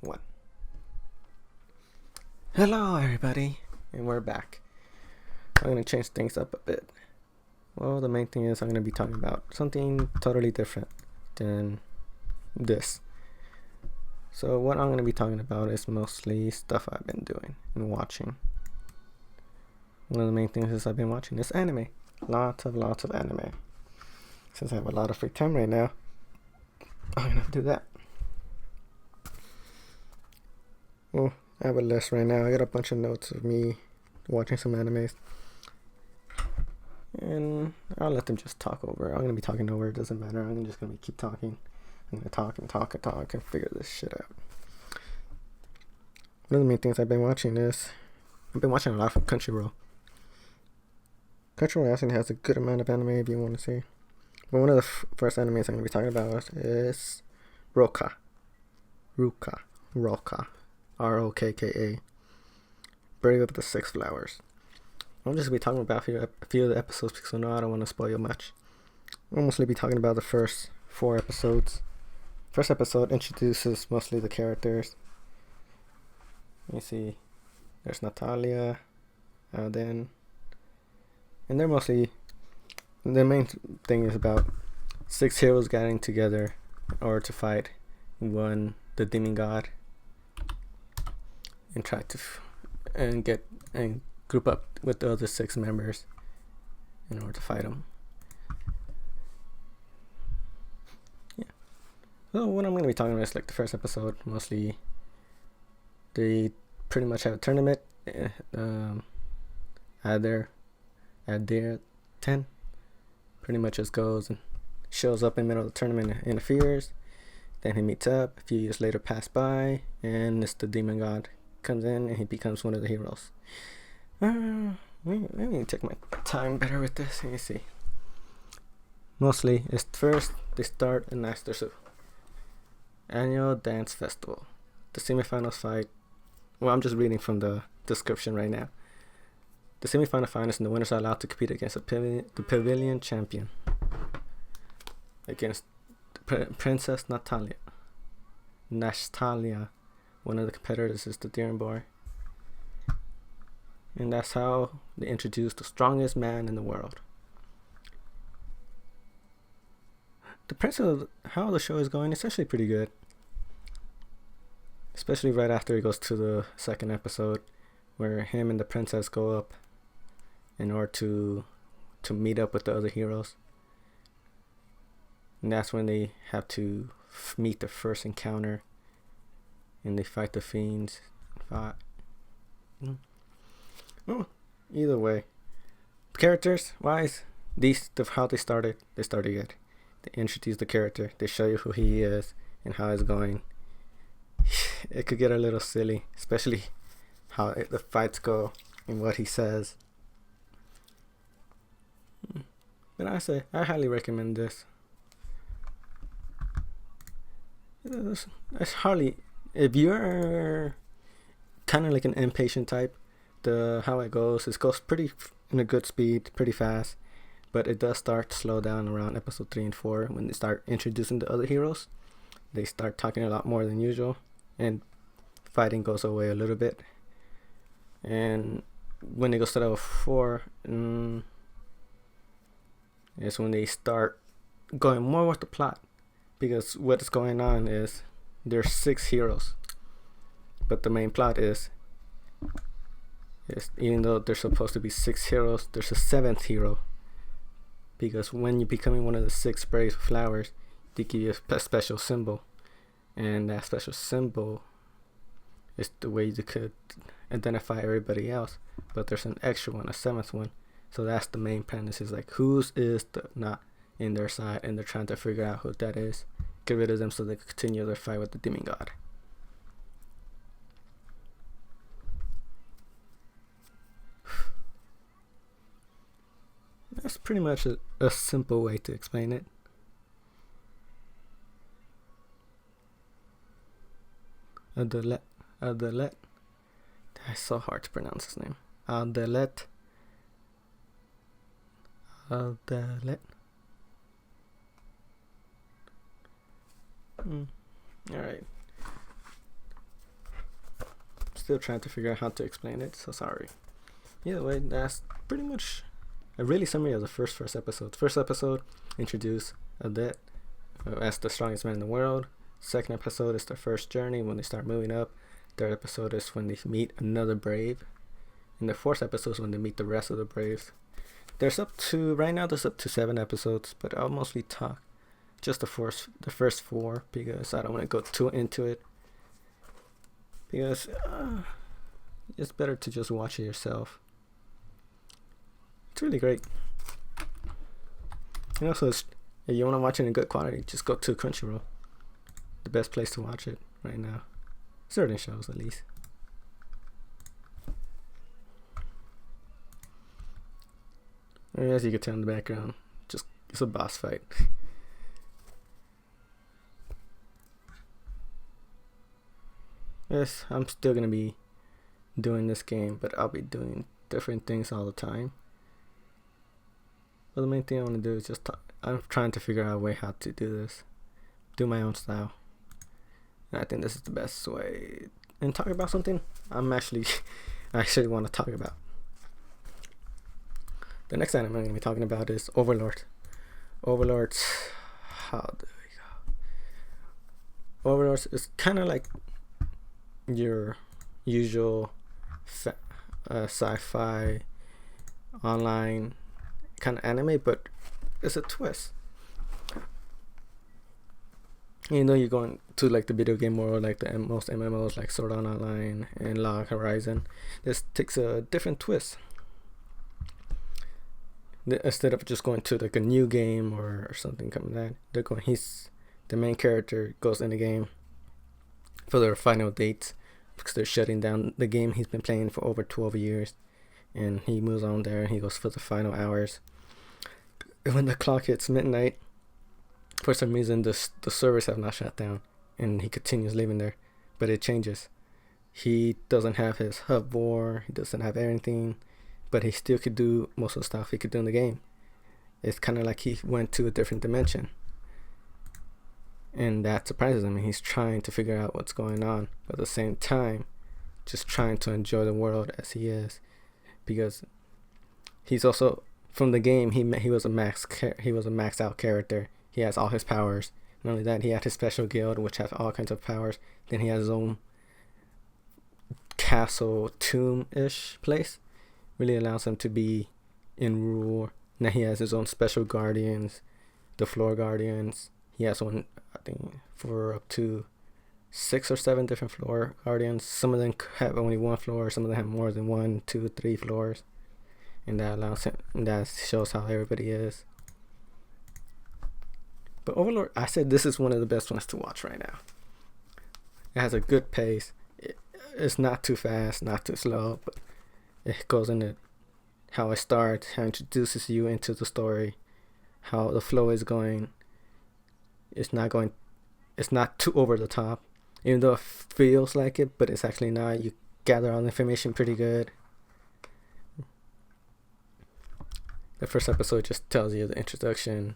One. Hello, everybody, and we're back. I'm going to change things up a bit. Well, the main thing is I'm going to be talking about something totally different than this. So what I'm going to be talking about is mostly stuff I've been doing and watching. One of the main things is I've been watching is anime. Lots of anime. Since I have a lot of free time right now, I'm going to do that. Well, I have a list right now. I got a bunch of notes of me watching some animes. And I'll let them just talk over. I'm going to be talking over. It doesn't matter. I'm just going to keep talking. I'm going to talk and figure this shit out. One of the main things I've been watching is I've been watching a lot from Crunchyroll. Crunchyroll actually has a good amount of anime if you want to see. But one of the first animes I'm going to be talking about is Roka. Rokka. Rokka. Bird of the Six Flowers. I'm just going to be talking about a few of the episodes because I know I don't want to spoil much. I'll mostly be talking about the first 4 episodes. First episode introduces mostly the characters. You see, there's Natalia, Alden, and they're mostly, the main thing is about 6 heroes getting together in order to fight the demon god, and try to and group up with the other 6 members in order to fight them. Yeah. So what I'm going to be talking about is like the first episode. Mostly, they pretty much have a tournament. At their 10, pretty much just goes and shows up in the middle of the tournament and interferes. Then he meets up. A few years later pass by, and it's the demon god comes in and he becomes one of the heroes. Let me take my time better with this. Let me see. Mostly, it's first they start in there's an annual dance festival. The semifinals fight. Well, I'm just reading from the description right now. The semifinal finalists and the winners are allowed to compete against the pavilion champion. Against Princess Natalia. One of the competitors is the Demon Boy. And that's how they introduce the strongest man in the world. The premise of how the show is going is actually pretty good. Especially right after it goes to the second episode, where him and the princess go up in order to meet up with the other heroes. And that's when they have to meet the first encounter, and they fight the fiends. Well, either way, characters wise, how they started good. They introduce the character, they show you who he is and how it's going. It could get a little silly, especially how the fights go and what he says. But I highly recommend this. It's hardly, if you're kind of like an impatient type, how it goes pretty in a good speed, pretty fast, but it does start to slow down around episode 3 and 4 when they start introducing the other heroes. They start talking a lot more than usual, and fighting goes away a little bit. And when it goes to level 4, is when they start going more with the plot, because what's going on is there's 6 heroes, but the main plot is even though there's supposed to be 6 heroes, there's a 7th hero, because when you're becoming one of the 6 brave flowers, they give you a special symbol, and that special symbol is the way you could identify everybody else. But there's an extra one, a 7th one, so that's the main premise, is like whose is not in their side, and they're trying to figure out who that is, get rid of them so they can continue their fight with the demon god. That's pretty much a simple way to explain it. Adelet. That's so hard to pronounce his name. Adelet. Alright. still trying to figure out how to explain it, so sorry. Yeah, well, that's pretty much a really summary of the first episode. First episode introduced Odette as the strongest man in the world. Second episode is their first journey when they start moving up. Third episode is when they meet another brave. And the fourth episode is when they meet the rest of the braves. There's up to 7 episodes, but I'll mostly talk just the first 4 because I don't want to go too into it. Because it's better to just watch it yourself. It's really great. And also, if you want to watch it in good quality, just go to Crunchyroll. The best place to watch it right now. Certain shows, at least. And as you can tell in the background, just it's a boss fight. Yes, I'm still gonna be doing this game, but I'll be doing different things all the time. But the main thing I want to do is just I'm trying to figure out a way how to do this, do my own style. And I think this is the best way. And talk about something I actually want to talk about. The next anime I'm going to be talking about is Overlord. Overlord, how do we go? Overlord is kind of like your usual sci-fi online kind of anime, but it's a twist. Even though you're going to like the video game world, like the most MMOs like Sword Art Online and Log Horizon, this takes a different twist. Instead of just going to like a new game or something coming that, the main character goes in the game for their final dates because they're shutting down the game he's been playing for over 12 years, and he moves on there and he goes for the final hours. When the clock hits midnight, for some reason the servers have not shut down, and he continues living there, but it changes. He doesn't have his hub war, he doesn't have anything, but he still could do most of the stuff he could do in the game. It's kind of like he went to a different dimension, and that surprises him. He's trying to figure out what's going on, but at the same time just trying to enjoy the world as he is, because he's also from the game he was a maxed out character. He has all his powers. Not only that, he had his special guild, which has all kinds of powers. Then he has his own castle tomb-ish place. Really allows him to be in rule. Now he has his own special guardians, the floor guardians. He has one, I think, for up to 6 or 7 different floor guardians. Some of them have only 1 floor. Some of them have more than 1, 2, 3 floors. And that allows him. And that shows how everybody is. But Overlord, I said this is one of the best ones to watch right now. It has a good pace. It's not too fast, not too slow, but it goes into how it starts, how it introduces you into the story, how the flow is going. It's not too over the top, even though it feels like it, but it's actually not. You gather all the information pretty good. The first episode just tells you the introduction,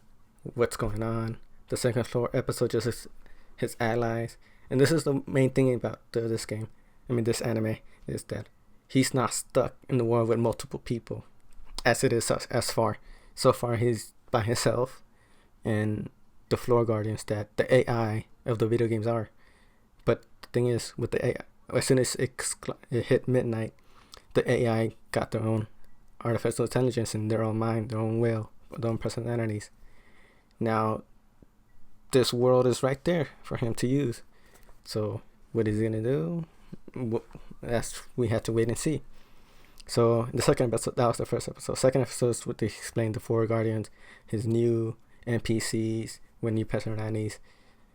what's going on. The second floor episode just is his allies, and this is the main thing about this anime, is that he's not stuck in the world with multiple people, as it is so far he's by himself, and the floor guardians that the AI of the video games are. But the thing is, with the AI, as soon as it hit midnight, the AI got their own artificial intelligence in their own mind, their own will, their own personalities. Now, this world is right there for him to use. So, what is he gonna do? We have to wait and see. So, the second episode, that was the first episode. Second episode is what they explained the four guardians, his new NPCs with new personalities,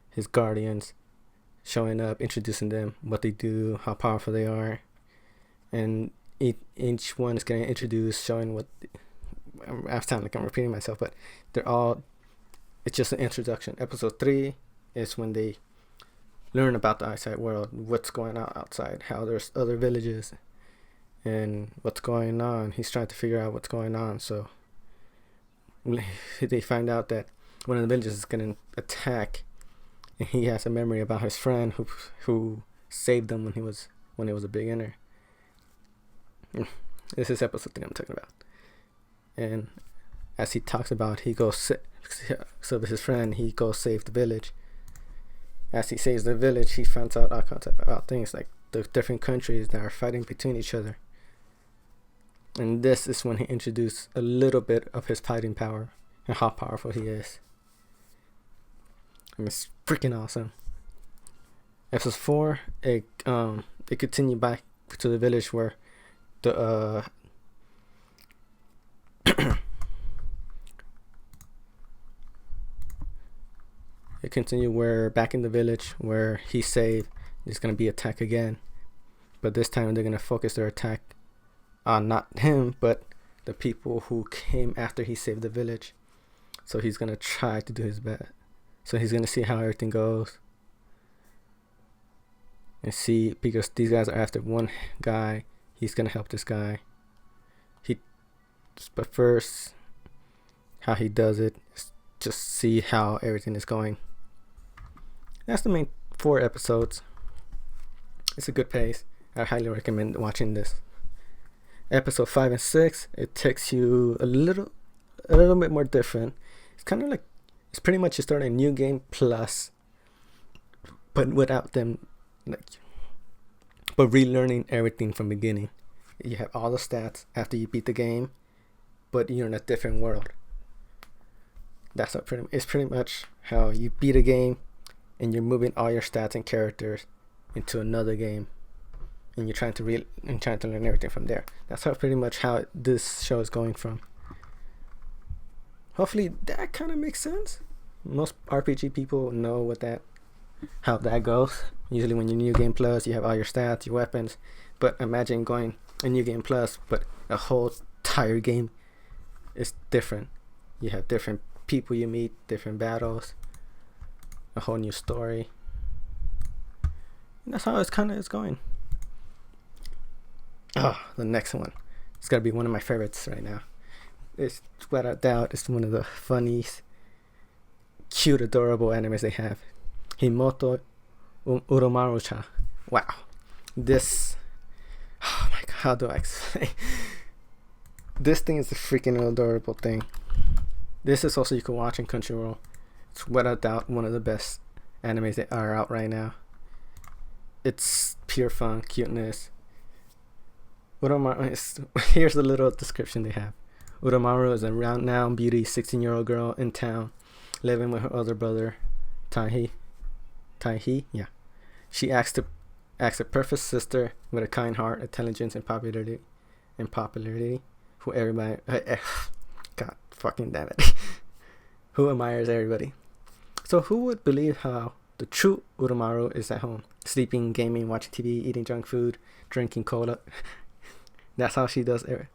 his guardians showing up, introducing them, what they do, how powerful they are, and each one is getting introduced, showing what. I sound like I'm repeating myself, but it's just an introduction. Episode 3 is when they learn about the outside world, what's going on outside, how there's other villages, and what's going on. He's trying to figure out what's going on. So they find out that one of the villages is going to attack, and he has a memory about his friend who saved them when he was when he was a beginner. This is episode 3 I'm talking about. And as he talks about, he goes, so with his friend, he goes save the village. As he saves the village, he finds out all kinds about things like the different countries that are fighting between each other. And this is when he introduced a little bit of his fighting power and how powerful he is. And it's freaking awesome. Episode 4, it continued back to the village where the it continued where back in the village where he saved, there's gonna be attack again, but this time they're gonna focus their attack on not him but the people who came after he saved the village. So he's gonna try to do his best. So he's gonna see how everything goes and see, because these guys are after one guy, he's gonna help this guy. But first, how he does it is just see how everything is going. That's the main 4 episodes. It's a good pace. I highly recommend watching this. Episode 5 and 6, it takes you a little bit more different. It's kind of like, it's pretty much you start a new game plus, but without them, like, but relearning everything from the beginning. You have all the stats after you beat the game, but you're in a different world. That's what it's pretty much how you beat a game and you're moving all your stats and characters into another game, and you're trying to learn everything from there. That's pretty much how this show is going from. Hopefully that kind of makes sense. Most RPG people know how that goes. Usually when you New Game Plus, you have all your stats, your weapons, but imagine going a New Game Plus, but a whole entire game is different. You have different people you meet, different battles, a whole new story. And that's how it's going. Oh, the next one. It's gotta be one of my favorites right now. It's without a doubt, it's one of the funniest, cute, adorable animes they have. Himoto Uromaru-cha. Wow. This, oh my god, how do I explain? This thing is a freaking adorable thing. This is also, you can watch in Crunchyroll. It's without doubt one of the best animes that are out right now. It's pure fun, cuteness. Here's the little description they have. Uromaru is a renowned beauty 16-year-old girl in town, living with her older brother, Taihi. Yeah. She acts a perfect sister with a kind heart, intelligence, and popularity. Who everybody, God fucking damn it, who admires everybody. So who would believe how the true Uromaru is at home, sleeping, gaming, watching TV, eating junk food, drinking cola. That's how she does it.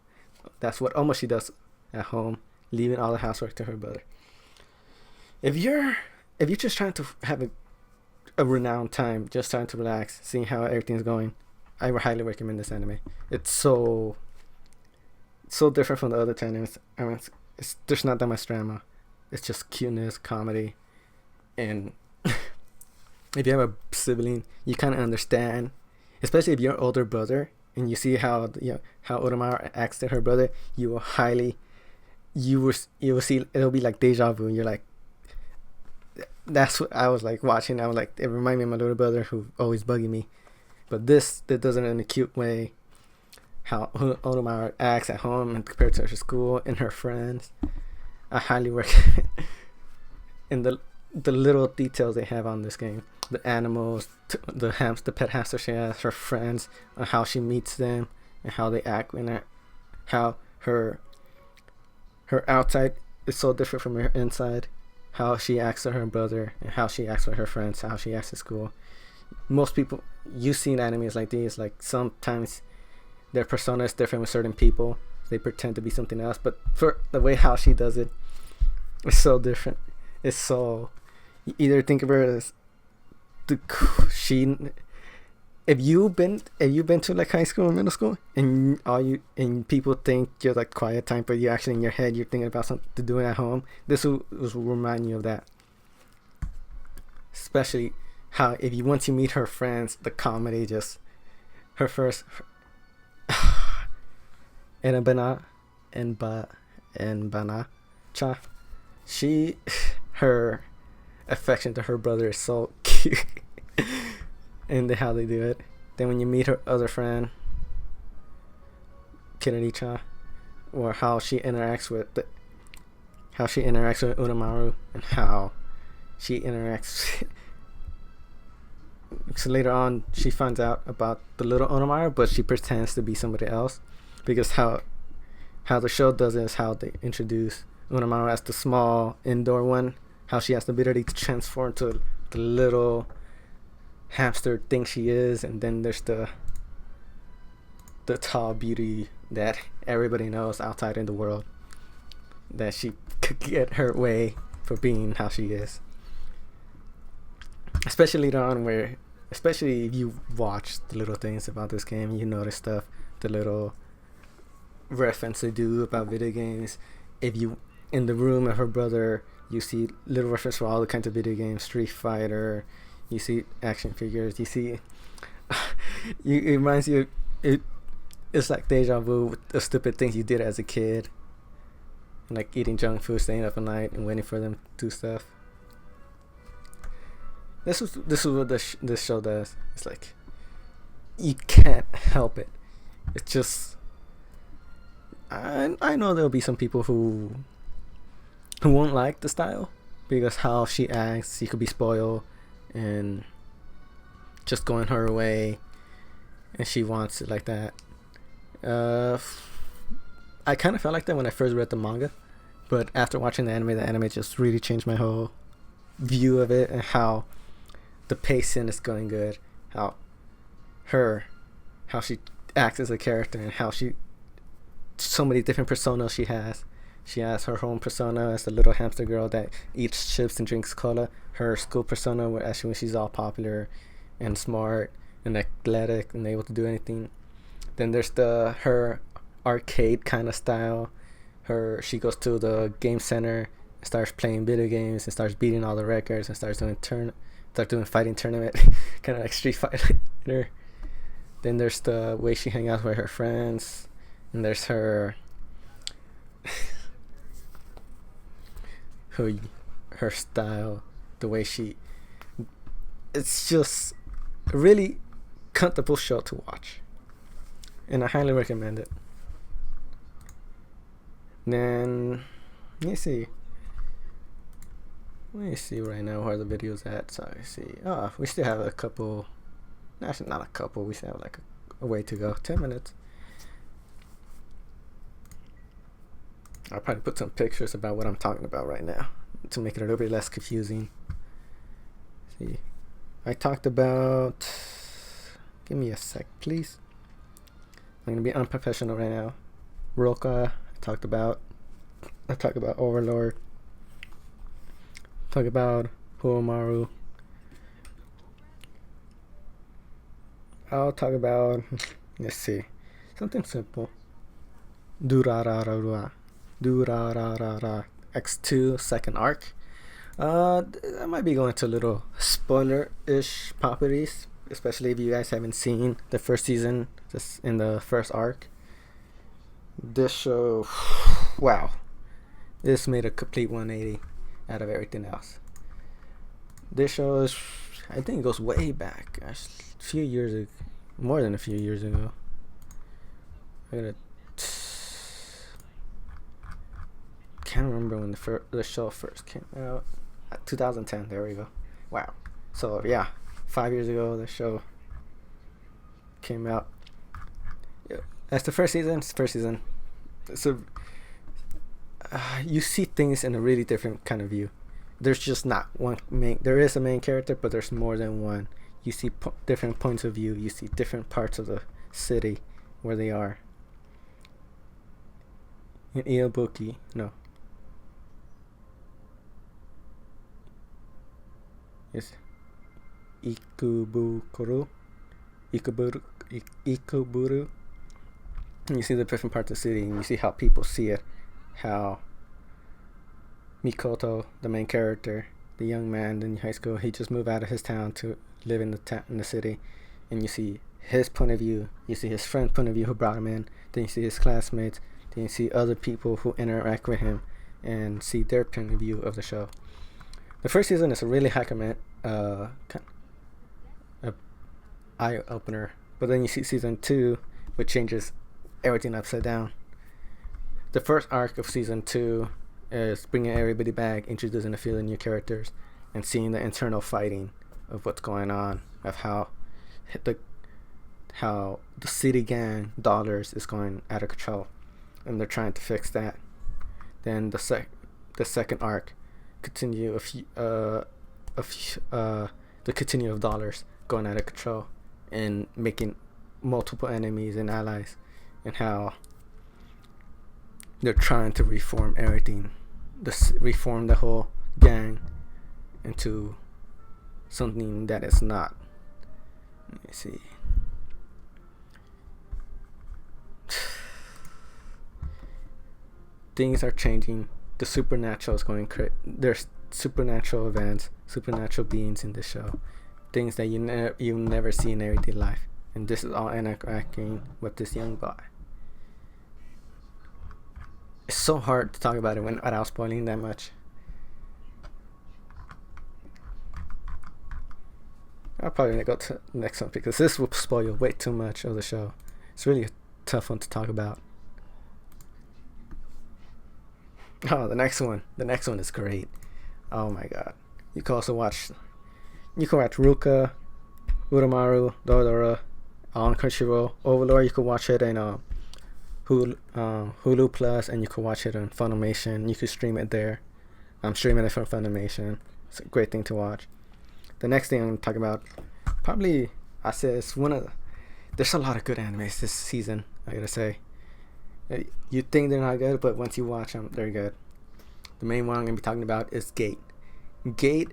That's what almost she does at home, leaving all the housework to her brother. If you're just trying to have a renowned time, just trying to relax, seeing how everything's going, I would highly recommend this anime. It's so different from the other 10 animes. I mean, there's not that much drama. It's just cuteness, comedy, and if you have a sibling, you kind of understand, especially if you're an older brother and you see how Uromaru acts to her brother. You will see, it'll be like deja vu. You're like, that's what I was like watching. I was like, it reminded me of my little brother who always bugging me. But this does it in a cute way. How Uromaru acts at home and compared to her school and her friends. I highly recommend. And the little details they have on this game, the animals, the pet hamster she has, her friends, and how she meets them, and how they act, and how her outside is so different from her inside. How she acts to her brother, and how she acts with her friends, how she acts at school. Most people, you've seen animes like these, like sometimes their persona is different with certain people. They pretend to be something else, but for the way how she does it, it's so different. It's so, you either think of her as if you've been to like high school or middle school, and people think you're like quiet time, but you actually in your head you're thinking about something to do at home. This will remind you of that. Especially how once you meet her friends, the comedy just her first Enbana Enbana cha. She her affection to her brother is so cute. And how they do it. Then when you meet her other friend, Kennedy-cha, or how she interacts with Unamaru, and how she interacts. So later on, she finds out about the little Unamaru, but she pretends to be somebody else, because how the show does it is how they introduce Unamaru as the small indoor one, how she has the ability to transform to the little hamster thing she is, and then there's the tall beauty that everybody knows outside in the world, that she could get her way for being how she is. Especially later on, especially if you watch the little things about this game, you notice stuff, the little reference they do about video games. If you in the room of her brother, you see little reference for all the kinds of video games, Street Fighter. You see action figures. You see, it reminds you. It's like deja vu with the stupid things you did as a kid, like eating junk food, staying up at night, and waiting for them to do stuff. This is what this show does. It's like you can't help it. It's just I know there'll be some people who won't like the style, because how she acts, you could be spoiled and just going her way, and she wants it like that. I kind of felt like that when I first read the manga, but after watching the anime just really changed my whole view of it, and how the pacing is going good, how she acts as a character, and how so many different personas she has. She has her home persona as the little hamster girl that eats chips and drinks cola. Her school persona, where actually when she's all popular and smart and athletic and able to do anything. Then there's her arcade kind of style. She goes to the game center, starts playing video games, and starts beating all the records, and starts doing fighting tournament, kind of like Street Fighter. Then there's the way she hangs out with her friends, and there's her her style, the way it's just a really comfortable show to watch, and I highly recommend it. Then let me see right now where the video's at. So I see, we still have a couple, actually not a couple, we still have like a way to go, 10 minutes. I'll probably put some pictures about what I'm talking about right now to make it a little bit less confusing. See, I talked about, give me a sec please, I'm gonna be unprofessional right now. Roka, I talked about Overlord, talk about Huomaru. I'll talk about, let's see, something simple. Durarara X2 second arc. I might be going to little spoiler-ish properties, especially if you guys haven't seen the first season, just in the first arc. This show, wow, this made a complete 180 out of everything else. This show is, I think it goes way back, a few years ago, more than a few years ago. Can't remember when the show first came out. 2010. There we go. Wow. So yeah, 5 years ago the show came out. Yeah. That's the first season. So you see things in a really different kind of view. There's just not one main. There is a main character, but there's more than one. You see different points of view. You see different parts of the city where they are. In Iabuki, no. Yes. Ikuburu. And you see the different parts of the city, and you see how people see it. How Mikoto, the main character, the young man in high school, he just moved out of his town to live in the city, and you see his point of view, you see his friend's point of view who brought him in, then you see his classmates, then you see other people who interact with him and see their point of view of the show. The first season is a really high comment, eye opener, but then you see season 2, which changes everything upside down. The first arc of season 2 is bringing everybody back, introducing a few new characters, and seeing the internal fighting of what's going on, of how the city gang Dollars is going out of control, and they're trying to fix that. Then the second arc continue the continue of Dollars going out of control and making multiple enemies and allies, and how they're trying to reform everything, reform the whole gang into something that is not. Let me see. Things are changing. The supernatural is going crazy. There's supernatural events, supernatural beings in this show. Things that you never see in everyday life. And this is all interacting with this young boy. It's so hard to talk about it without spoiling that much. I'll probably gonna go to the next one because this will spoil way too much of the show. It's really a tough one to talk about. Oh, the next one. The next one is great. Oh my god. You can watch Ruka, Uramaru, Dodora on Crunchyroll. Overlord, you can watch it in Hulu Plus, and you can watch it on Funimation. You can stream it there. I'm streaming it from Funimation. It's a great thing to watch. The next thing I'm going to talk about, probably, I said it's there's a lot of good animes this season, I gotta say. You think they're not good, but once you watch them, they're good. The main one I'm going to be talking about is Gate. Gate,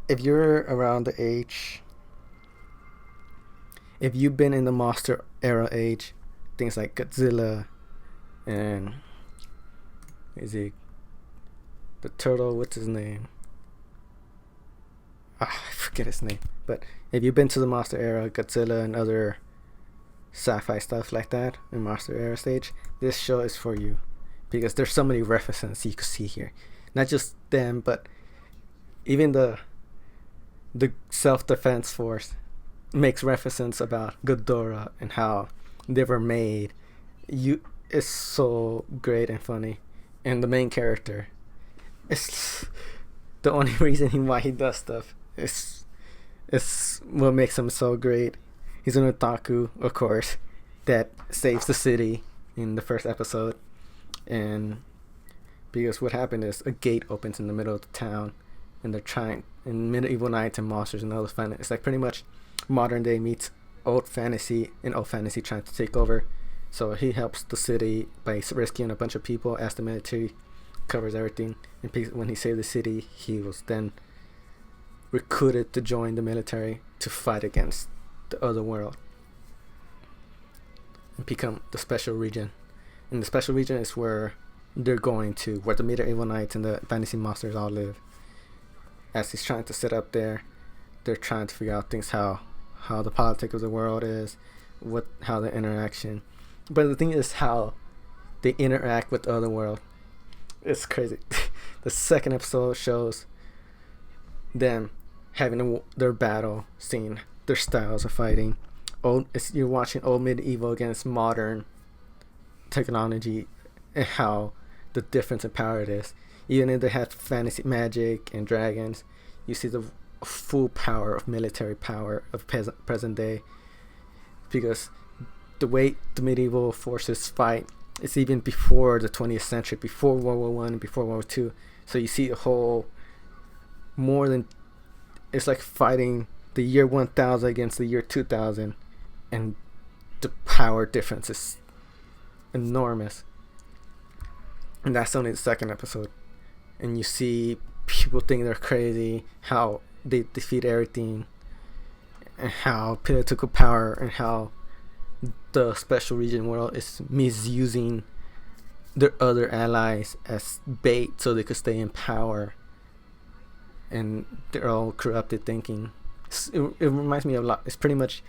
if you're around the age, if you've been in the Monster Era age, things like Godzilla and the turtle, what's his name? I forget his name. But if you've been to the Monster Era, Godzilla and other sci-fi stuff like that in Monster Era stage, this show is for you, because there's so many references you can see here. Not just them, but even the self-defense force makes references about Ghidorah and how they were made. It's so great and funny, and the main character, it's the only reason why he does stuff. It's what makes him so great. He's an otaku, of course, that saves the city in the first episode, and because what happened is a gate opens in the middle of the town, and they're trying in medieval knights and monsters and all this fun. It's like pretty much modern day meets old fantasy, and old fantasy trying to take over. So he helps the city by rescuing a bunch of people as the military covers everything. And when he saved the city, he was then recruited to join the military to fight against the other world and become the special region. And the special region is where they're going to, where the medieval knights and the fantasy monsters all live. As he's trying to set up there, they're trying to figure out things, how the politics of the world is, how the interaction. But the thing is how they interact with the other world. It's crazy. The second episode shows them having their battle scene, their styles of fighting. You're watching old medieval against modern technology, and how the difference in power it is. Even if they have fantasy magic and dragons, you see the full power of military power of present day, because the way the medieval forces fight is even before the 20th century, before World War I and before World War II. So you see a whole more than, it's like fighting the year 1000 against the year 2000, and the power difference is enormous. And that's only the second episode, and you see people think they're crazy, how they defeat everything, and how political power and how the special region world is misusing their other allies as bait so they could stay in power, and they're all corrupted thinking. It reminds me of a lot. It's pretty much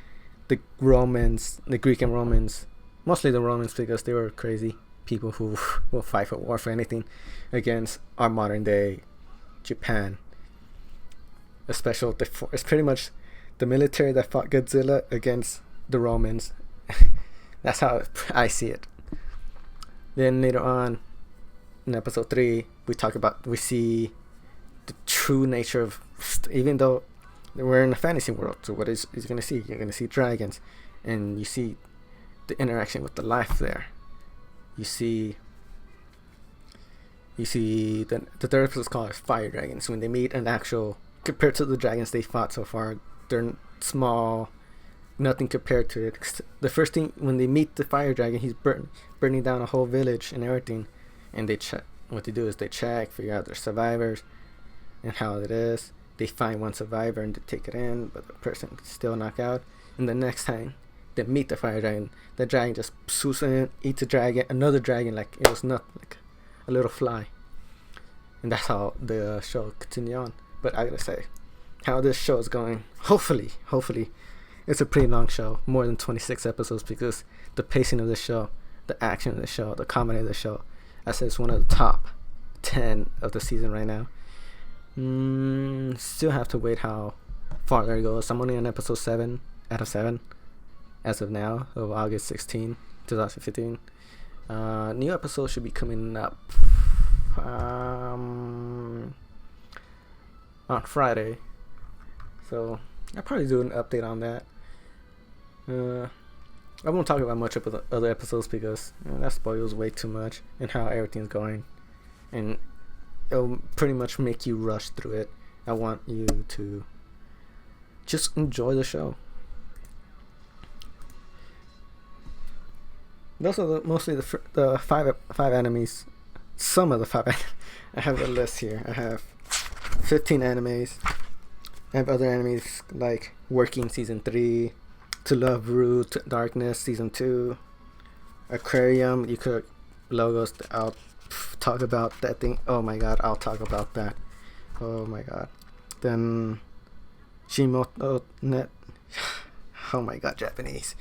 the Romans, the Greek and Romans, mostly the Romans because they were crazy people who will fight for war for anything against our modern day Japan. It's pretty much the military that fought Godzilla against the Romans. That's how I see it. Then later on in episode 3, we see the true nature of, even though we're in a fantasy world, so what is you're gonna see? You're gonna see dragons, and you see the interaction with the life there. You see the third episode is called fire dragons. When they meet an actual, compared to the dragons they fought so far, they're small, nothing compared to it. The first thing, when they meet the fire dragon, he's burning down a whole village and everything, and they check. What they do is they check, figure out their survivors and how it is. They find one survivor and they take it in, but the person is still knocked out. And the next time they meet the fire dragon, the dragon just swoops in, eats another dragon like it was not like a little fly. And that's how the show continues on. But I gotta say, how this show is going, hopefully, it's a pretty long show, more than 26 episodes, because the pacing of the show, the action of the show, the comedy of the show, I said it's one of the top 10 of the season right now. Still have to wait how far it goes. I'm only on episode 7 out of 7 as of now, of August 16, 2015. New episode should be coming up on Friday, so I'll probably do an update on that. I won't talk about much of the other episodes because that spoils way too much and how everything's going, and it'll pretty much make you rush through it. I want you to just enjoy the show. Those are mostly the five enemies. Some of the 5 I have a list here. I have 15 animes. I have other enemies like Working Season 3, To Love Root Darkness Season 2, Aquarium, logos. I'll talk about that thing. Oh my god, I'll talk about that. Oh my god. Then Shimoto Net. Oh my god, Japanese.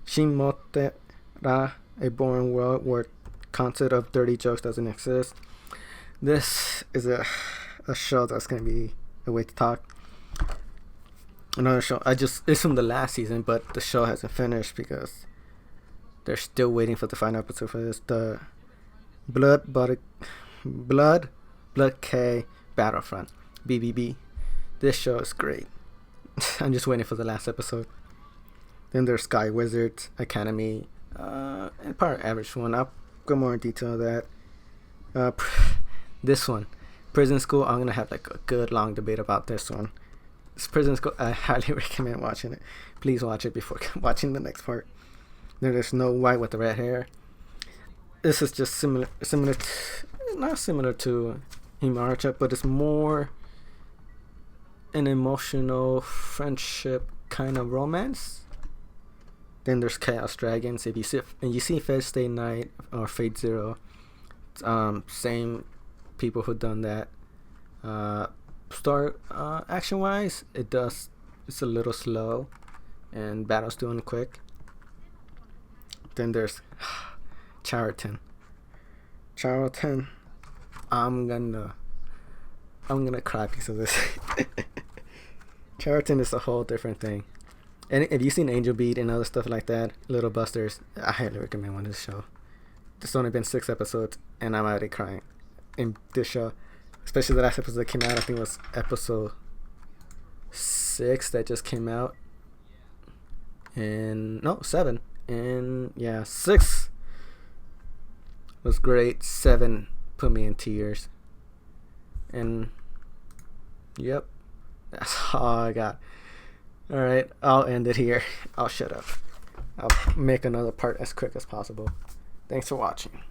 Shimote Ra, A Boring World Where Concept of Dirty Jokes Doesn't Exist. This is a show that's gonna be a way to talk. Another show, it's from the last season, but the show hasn't finished because they're still waiting for the final episode for this. The Blood K Battlefront, BBB. This show is great. I'm just waiting for the last episode. Then there's Sky Wizards Academy, and part average one. I'll go more in detail on that. This one, Prison School. I'm gonna have like a good long debate about this one. This Prison School, I highly recommend watching it. Please watch it before watching the next part. Then there's Snow White with the red hair. This is just not similar to Himaricha, but it's more an emotional friendship kind of romance. Then there's Chaos Dragons. If you see Fate Stay Night or Fate Zero, same people who done that. Action wise, it's a little slow, and battles doing quick. Then there's Charlton. I'm gonna cry because of this. Charlton is a whole different thing. And if you've seen Angel Beat and other stuff like that, Little Busters, I highly recommend this show. There's only been 6 episodes, and I'm already crying in this show. Especially the last episode that came out, I think it was episode 6 that just came out. And, no, 7. And, yeah, 6 was great. 7 put me in tears. And, yep, that's all I got. Alright, I'll end it here. I'll shut up. I'll make another part as quick as possible. Thanks for watching.